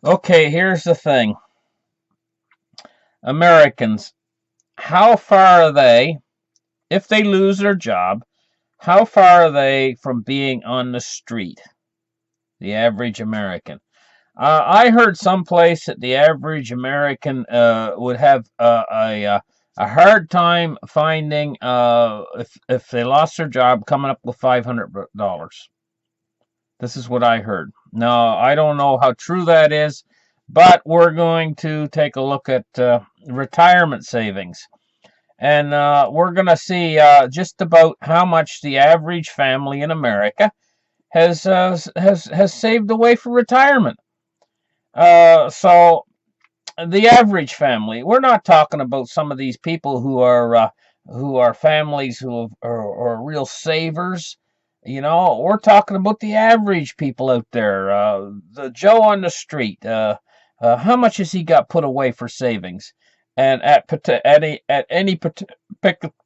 Okay, here's the thing. Americans, how far are they, if they lose their job, how far are they from being on the street? The average American. I heard someplace that the average American would have a hard time finding if they lost their job coming up with $500. This is what I heard. Now I don't know how true that is, but we're going to take a look at retirement savings, and we're going to see just about how much the average family in America has saved away for retirement. So the average family. We're not talking about some of these people who are families are real savers. You know, we're talking about the average people out there. The Joe on the street. How much has he got put away for savings, and at any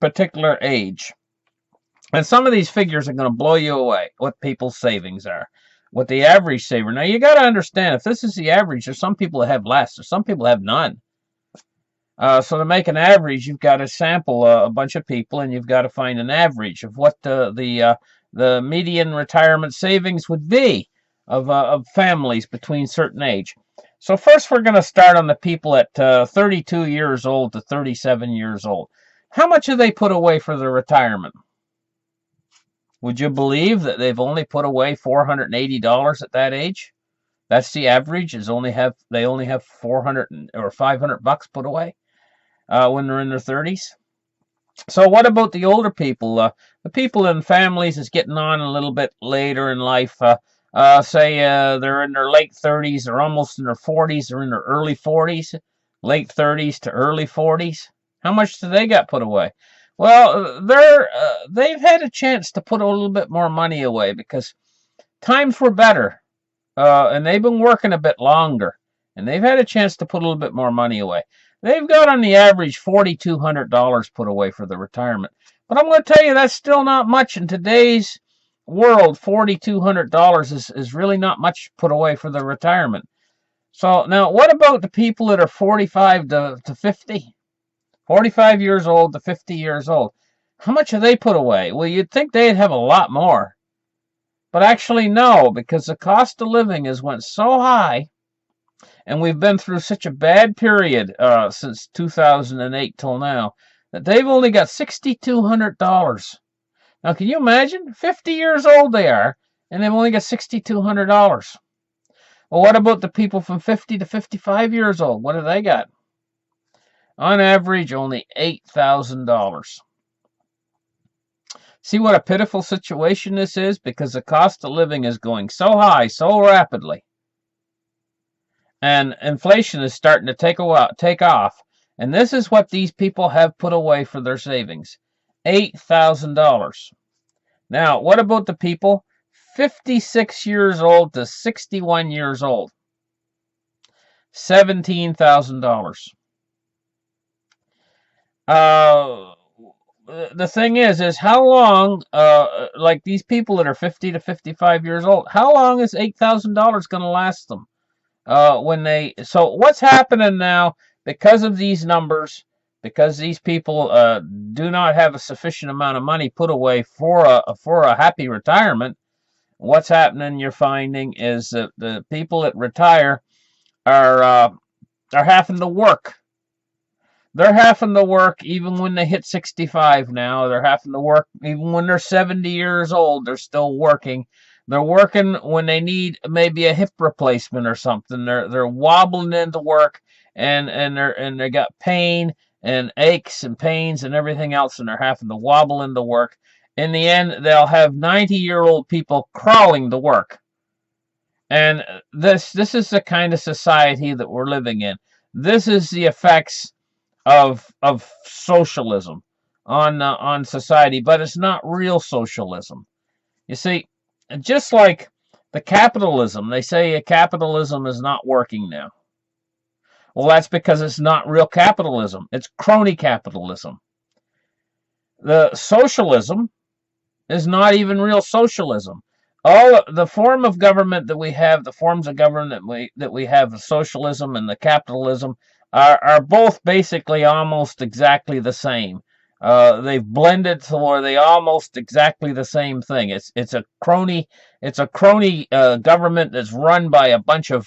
particular age? And some of these figures are going to blow you away. What people's savings are, what the average saver. Now you got to understand, if this is the average, there's some people that have less, there's some people that have none. So to make an average, you've got to sample a bunch of people, and you've got to find an average of what the median retirement savings would be of families between certain age. So first, we're going to start on the people at 32 years old to 37 years old. How much have they put away for their retirement? Would you believe that they've only put away $480 at that age? That's the average. They only have 400 or $500 put away when they're in their 30s. So what about the older people? The people in families is getting on a little bit later in life. Say they're in their late 30s or almost in their 40s or in their early 40s, late 30s to early 40s. How much do they got put away? Well, they've had a chance to put a little bit more money away because times were better, and they've been working a bit longer, and they've had a chance to put a little bit more money away. They've got on the average $4,200 put away for their retirement. But I'm going to tell you, that's still not much in today's world. $4,200 is really not much put away for their retirement. So now, what about the people that are 45 to 50? 45 years old to 50 years old. How much have they put away? Well, you'd think they'd have a lot more. But actually, no, because the cost of living has went so high, and we've been through such a bad period since 2008 till now, that they've only got $6,200. Now, can you imagine? 50 years old they are, and they've only got $6,200. Well, what about the people from 50 to 55 years old? What have they got? On average, only $8,000. See what a pitiful situation this is? Because the cost of living is going so high, so rapidly. And inflation is starting to take off. And this is what these people have put away for their savings. $8,000. Now, what about the people 56 years old to 61 years old? $17,000. The thing is how long, like these people that are 50 to 55 years old, how long is $8,000 going to last them? So what's happening now because of these numbers, because these people do not have a sufficient amount of money put away for a happy retirement, what's happening, you're finding, is that the people that retire are having to work. They're having to work even when they hit 65 now. They're having to work even when they're 70 years old. They're still working. They're working when they need maybe a hip replacement or something. They're wobbling into work, and they got pain and aches and pains and everything else, and they're having to wobble into work. In the end, they'll have 90-year-old people crawling to work. And this is the kind of society that we're living in. This is the effects of socialism on society, but it's not real socialism. You see, just like the capitalism, they say capitalism is not working now. Well, that's because it's not real capitalism. It's crony capitalism. The socialism is not even real socialism. all the form of government that we have, the forms of government that we have, the socialism and the capitalism, are both basically almost exactly the same. They've blended to where they almost exactly the same thing. It's a crony government that's run by a bunch of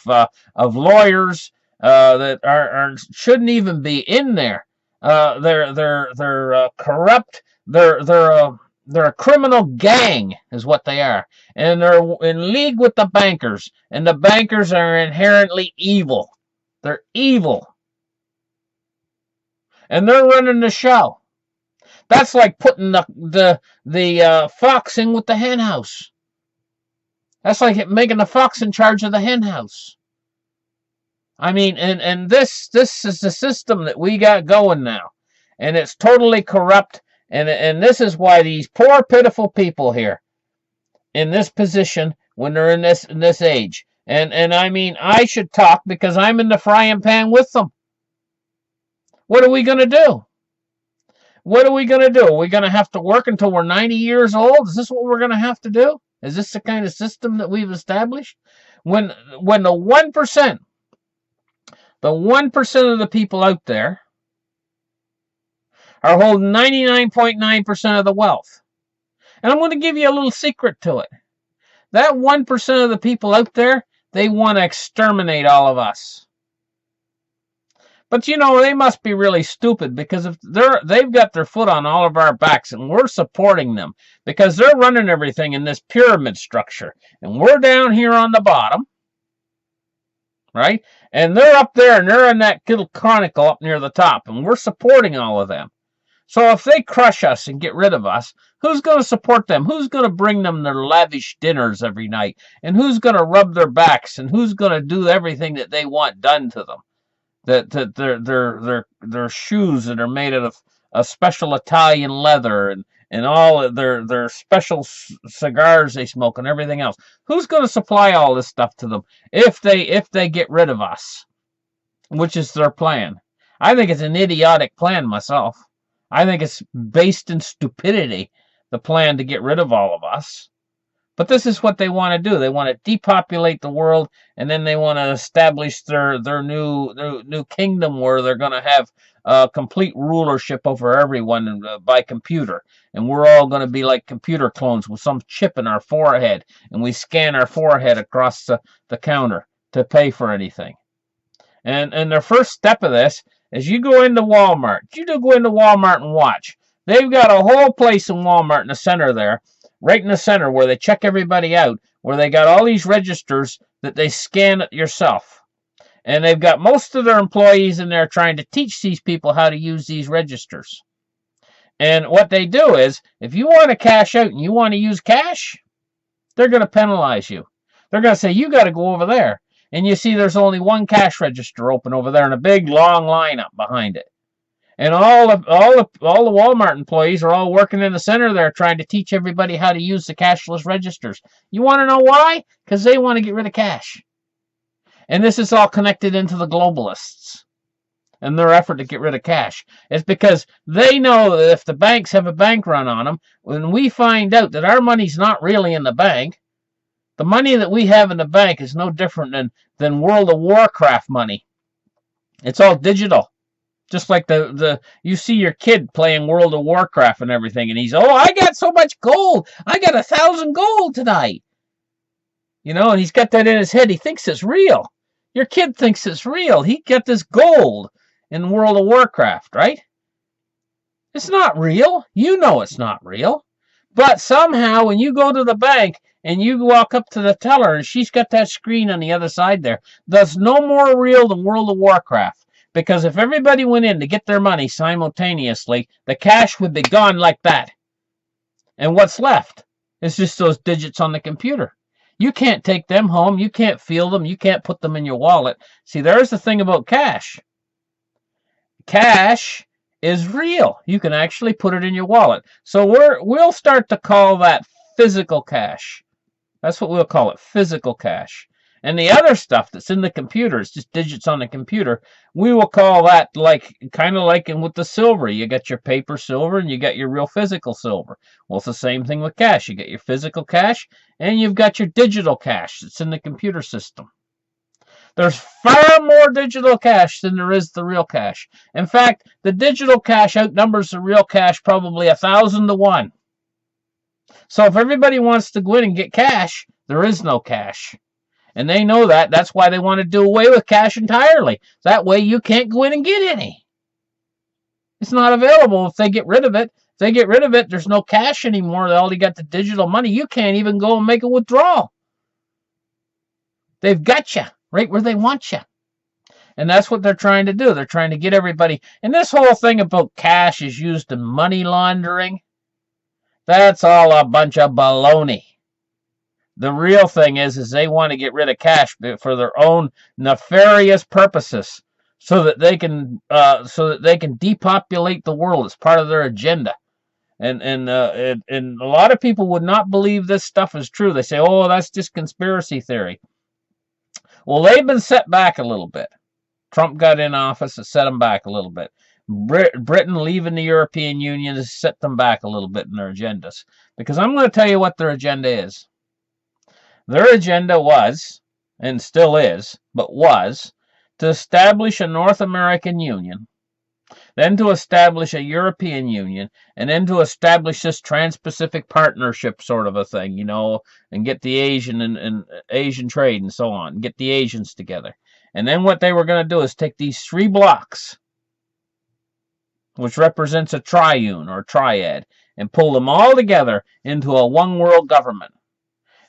lawyers that shouldn't even be in there. They're corrupt. They're a criminal gang, is what they are, and they're in league with the bankers, and the bankers are inherently evil. They're evil, and they're running the show. That's like putting the fox in with the hen house. That's like making the fox in charge of the hen house. I mean, and this is the system that we got going now, and it's totally corrupt. And this is why these poor, pitiful people here in this position when they're in this age. And I mean, I should talk because I'm in the frying pan with them. What are we going to do? What are we going to do? Are we going to have to work until we're 90 years old? Is this what we're going to have to do? Is this the kind of system that we've established? When the 1%, of the people out there are holding 99.9% of the wealth. And I'm going to give you a little secret to it. That 1% of the people out there, they want to exterminate all of us. But they must be really stupid, because if they've got their foot on all of our backs and we're supporting them because they're running everything in this pyramid structure and we're down here on the bottom, right? And they're up there and they're in that little chronicle up near the top and we're supporting all of them. So if they crush us and get rid of us, who's going to support them? Who's going to bring them their lavish dinners every night? And who's going to rub their backs? And who's going to do everything that they want done to them? That their shoes that are made out of a special Italian leather, and all their special cigars they smoke and everything else. Who's going to supply all this stuff to them if they get rid of us? Which is their plan. I think it's an idiotic plan myself. I think it's based in stupidity, the plan to get rid of all of us. But this is what they want to do. They want to depopulate the world, and then they want to establish their new kingdom where they're going to have complete rulership over everyone by computer. And we're all going to be like computer clones with some chip in our forehead, and we scan our forehead across the counter to pay for anything. And the first step of this is you go into Walmart. You do go into Walmart and watch. They've got a whole place in Walmart in the center there, right in the center where they check everybody out, where they got all these registers that they scan yourself. And they've got most of their employees in there trying to teach these people how to use these registers. And what they do is, if you want to cash out and you want to use cash, they're going to penalize you. They're going to say, you got to go over there. And you see there's only one cash register open over there and a big long lineup behind it. And all the Walmart employees are all working in the center there trying to teach everybody how to use the cashless registers. You want to know why? Because they want to get rid of cash. And this is all connected into the globalists and their effort to get rid of cash. It's because they know that if the banks have a bank run on them, when we find out that our money's not really in the bank, the money that we have in the bank is no different than World of Warcraft money. It's all digital. Just like you see your kid playing World of Warcraft and everything, and he's, I got so much gold. I got 1,000 gold tonight. And he's got that in his head. He thinks it's real. Your kid thinks it's real. He got this gold in World of Warcraft, right? It's not real. You know it's not real. But somehow when you go to the bank and you walk up to the teller and she's got that screen on the other side there, that's no more real than World of Warcraft. Because if everybody went in to get their money simultaneously, the cash would be gone like that. And what's left is just those digits on the computer. You can't take them home. You can't feel them. You can't put them in your wallet. See, there's the thing about cash. Cash is real. You can actually put it in your wallet. So we'll start to call that physical cash. That's what we'll call it, physical cash. And the other stuff that's in the computer, it's just digits on the computer, we will call that like kind of like in with the silver. You got your paper silver and you got your real physical silver. Well, it's the same thing with cash. You got your physical cash and you've got your digital cash that's in the computer system. There's far more digital cash than there is the real cash. In fact, the digital cash outnumbers the real cash probably 1,000 to 1. So if everybody wants to go in and get cash, there is no cash. And they know that. That's why they want to do away with cash entirely. That way you can't go in and get any. It's not available if they get rid of it. If they get rid of it, there's no cash anymore. They already got the digital money. You can't even go and make a withdrawal. They've got you right where they want you. And that's what they're trying to do. They're trying to get everybody. And this whole thing about cash is used in money laundering, that's all a bunch of baloney. The real thing is they want to get rid of cash for their own nefarious purposes, so that they can depopulate the world. It's part of their agenda. And a lot of people would not believe this stuff is true. They say, "Oh, that's just conspiracy theory." Well, they've been set back a little bit. Trump got in office, it set them back a little bit. Britain leaving the European Union has set them back a little bit in their agendas. Because I'm going to tell you what their agenda is. Their agenda was, and still is, but was, to establish a North American Union, then to establish a European Union, and then to establish this Trans-Pacific Partnership sort of a thing, you know, and get the Asian and Asian trade and so on, get the Asians together. And then what they were going to do is take these 3 blocks, which represents a triune or triad, and pull them all together into a one world government.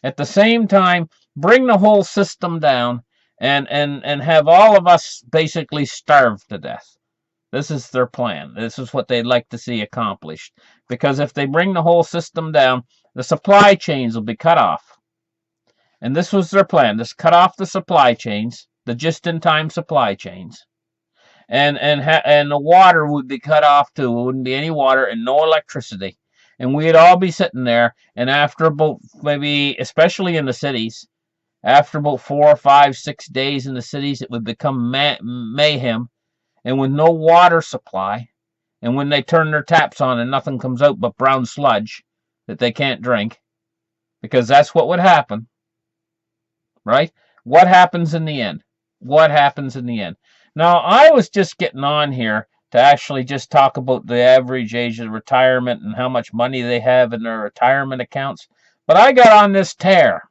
At the same time, bring the whole system down and have all of us basically starve to death. This is their plan. This is what they'd like to see accomplished. Because if they bring the whole system down, the supply chains will be cut off. And this was their plan. Just cut off the supply chains, the just-in-time supply chains. And the water would be cut off too. There wouldn't be any water and no electricity. And we'd all be sitting there, and after about, maybe, especially in the cities, after about 4, 5, 6 days in the cities, it would become mayhem. And with no water supply, and when they turn their taps on and nothing comes out but brown sludge that they can't drink, because that's what would happen, right? What happens in the end? What happens in the end? Now, I was just getting on here to actually just talk about the average age of retirement and how much money they have in their retirement accounts. But I got on this tear.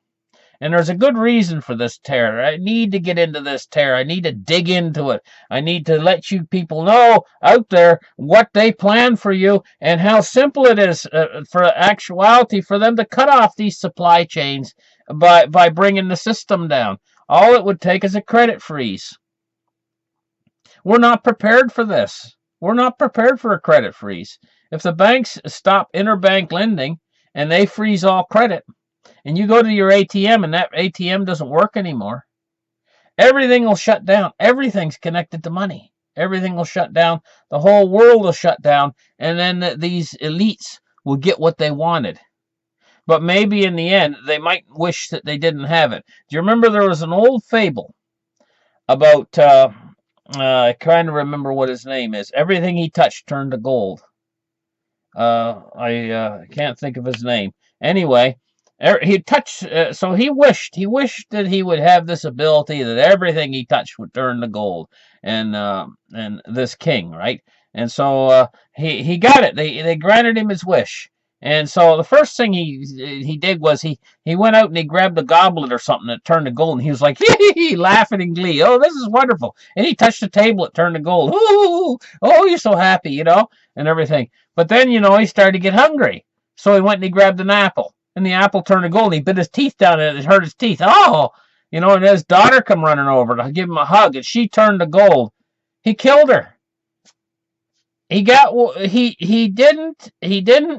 And there's a good reason for this tear. I need to get into this tear. I need to dig into it. I need to let you people know out there what they plan for you and how simple it is for actuality for them to cut off these supply chains by bringing the system down. All it would take is a credit freeze. We're not prepared for this. We're not prepared for a credit freeze. If the banks stop interbank lending and they freeze all credit, and you go to your ATM and that ATM doesn't work anymore, everything will shut down. Everything's connected to money. Everything will shut down. The whole world will shut down, and then these elites will get what they wanted. But maybe in the end, they might wish that they didn't have it. Do you remember there was an old fable about... I kind of remember what his name is. Everything he touched turned to gold. I can't think of his name. Anyway, he touched. So he wished that he would have this ability that everything he touched would turn to gold. And this king, right? And so he got it. They granted him his wish. And so the first thing he did was he went out and he grabbed a goblet or something that turned to gold, and he was like, hee, laughing in glee. Oh, this is wonderful. And he touched the table, it turned to gold. Ooh, oh, you're so happy, you know, and everything. But then, you know, he started to get hungry. So he went and he grabbed an apple, and the apple turned to gold, and he bit his teeth down, and it hurt his teeth. Oh, you know, and his daughter come running over to give him a hug, and she turned to gold. He killed her. He didn't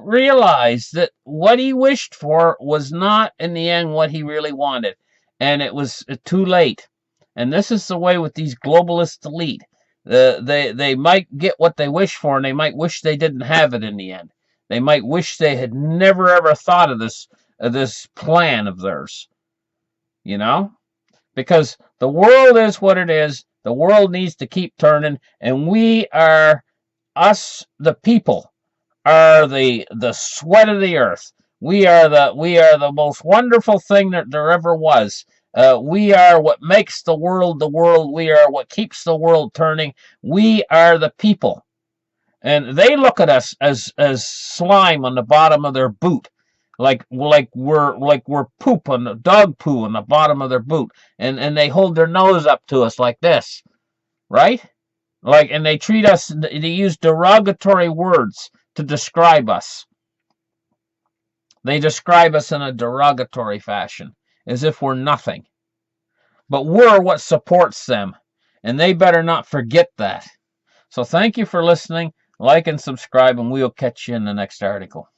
realize that what he wished for was not in the end what he really wanted, and it was too late. And this is the way with these globalist elite. They might get what they wish for, and they might wish they didn't have it in the end. They might wish they had never ever thought of this plan of theirs. You know, because the world is what it is. The world needs to keep turning, and us, the people, are the sweat of the earth. We are the most wonderful thing that there ever was. We are what makes the world the world. We are what keeps the world turning. We are the people, and they look at us as slime on the bottom of their boot, like we're poop on the dog poo on the bottom of their boot, and they hold their nose up to us like this, right? Like, and they treat us. They use derogatory words to describe us. They describe us in a derogatory fashion, as if we're nothing. But we're what supports them, and they better not forget that. So thank you for listening. Like and subscribe, and we'll catch you in the next article.